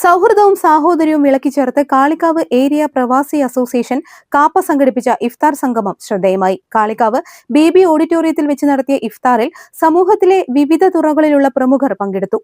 സൗഹൃദവും സാഹോദര്യവും വിളക്കിച്ചേർത്ത് കാളികാവ് ഏരിയ പ്രവാസി അസോസിയേഷൻ കാപ്പ സംഘടിപ്പിച്ച ഇഫ്താർ സംഗമം ശ്രദ്ധേയമായി. കാളികാവ് ബേബി ഓഡിറ്റോറിയത്തിൽ വെച്ച് നടത്തിയ ഇഫ്താറിൽ സമൂഹത്തിലെ വിവിധ തുറകളിലുള്ള പ്രമുഖർ പങ്കെടുത്തു.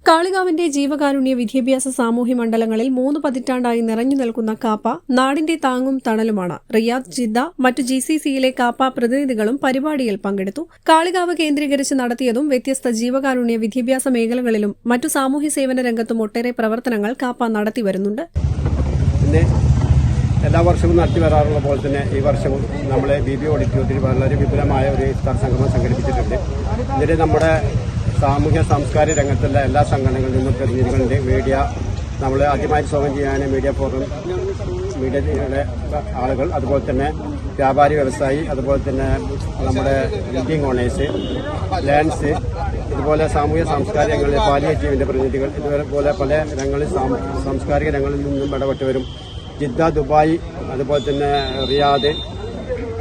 കാളികാവിന്റെ ജീവകാരുണ്യ വിദ്യാഭ്യാസ സാമൂഹ്യ മണ്ഡലങ്ങളിൽ 3 പതിറ്റാണ്ടായി നിറഞ്ഞു നിൽക്കുന്ന കാപ്പ നാടിന്റെ താങ്ങും തണലുമാണ്. റിയാദ്, ജിദ്ദ, മറ്റു GCCയിലെ കാപ്പ പ്രതിനിധികളും പരിപാടിയിൽ പങ്കെടുത്തു. കാളികാവ് കേന്ദ്രീകരിച്ച് നടത്തിയതും വ്യത്യസ്ത ജീവകാരുണ്യ വിദ്യാഭ്യാസ മേഖലകളിലും മറ്റു സാമൂഹ്യ സേവന രംഗത്തും ഒട്ടേറെ പ്രവർത്തനങ്ങൾ കാപ്പ നടത്തിവരുന്നുണ്ട്. എല്ലാ വർഷവും നടത്തി വരാറുള്ള പോലെ തന്നെ ഈ വർഷവും നമ്മളെ BB ഓഡിറ്റോറിയത്തിൽ വളരെ വിപുലമായ ഒരു ഇഫ്താർ സംഗമം സംഘടിപ്പിച്ചിട്ടുണ്ട്. ഇതിൽ നമ്മുടെ സാമൂഹ്യ സാംസ്കാരിക രംഗത്തുള്ള എല്ലാ സംഘടനകളിൽ നിന്നും പ്രതിനിധികളുടെ മീഡിയ, നമ്മൾ ആദ്യമായി സ്വാഗതം ചെയ്യാൻ മീഡിയ ഫോറം, മീഡിയയുടെ ആളുകൾ, അതുപോലെ തന്നെ വ്യാപാരി വ്യവസായി, അതുപോലെ തന്നെ നമ്മുടെ ബിൽഡിംഗ് ഓണേഴ്സ്, ലാൻഡ്സ്, ഇതുപോലെ സാമൂഹ്യ സാംസ്കാരിക രംഗങ്ങളിലെ പാലിയേറ്റീവിന്റെ പ്രതിനിധികൾ, ഇതുപോലെ പല രംഗങ്ങളിൽ സാംസ്കാരിക രംഗങ്ങളിൽ നിന്നും ഇടപെട്ടവരും, ജിദ്ദ, ദുബായ്, അതുപോലെ തന്നെ റിയാദ്,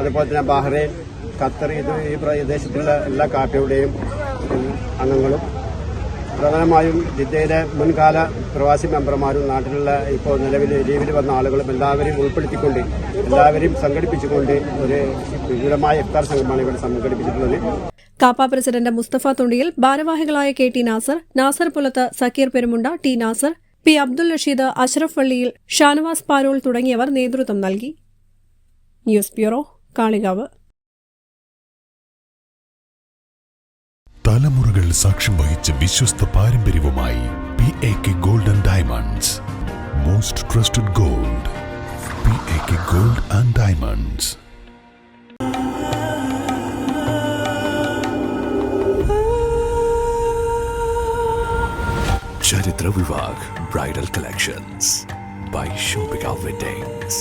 അതുപോലെ തന്നെ ബഹ്റൈൻ, ഖത്തർ, ഈ പ്രദേശത്തുള്ള എല്ലാ കാപ്പയുടെയും അംഗങ്ങളും, പ്രധാനമായും ജിദ്ദയിലെ മുൻകാല പ്രവാസി മെമ്പർമാരും നാട്ടിലുള്ള ഇപ്പോൾ ലീവിൽ വന്ന ആളുകളും എല്ലാവരെയും ഉൾപ്പെടുത്തിക്കൊണ്ട് എല്ലാവരെയും സംഘടിപ്പിച്ചുകൊണ്ട് ഒരു വിപുലമായ ഇഫ്താർ സംഗമമാണ് ഇവിടെ സംഘടിപ്പിച്ചിട്ടുള്ളത്. കാപ്പ പ്രസിഡന്റ് മുസ്തഫ തുണ്ടിയിൽ, ഭാരവാഹികളായ KT Nasar, Nasar Pulath, Sakkir Perumunda, T Nasar, P Abdul Rasheed, Ashraf Valliyil, Shanavas Parol തുടങ്ങിയവർ നേതൃത്വം നൽകി. News bureau, Kalikavu. തലമുറകൾ സാക്ഷ്യം വഹിച്ച വിശ്വസ്ത പാരമ്പര്യവുമായി PAK Gold and Diamonds. Most trusted gold. PAK Gold and Diamonds. Charitra Vivag Bridal Collections by Shobhika Weddings.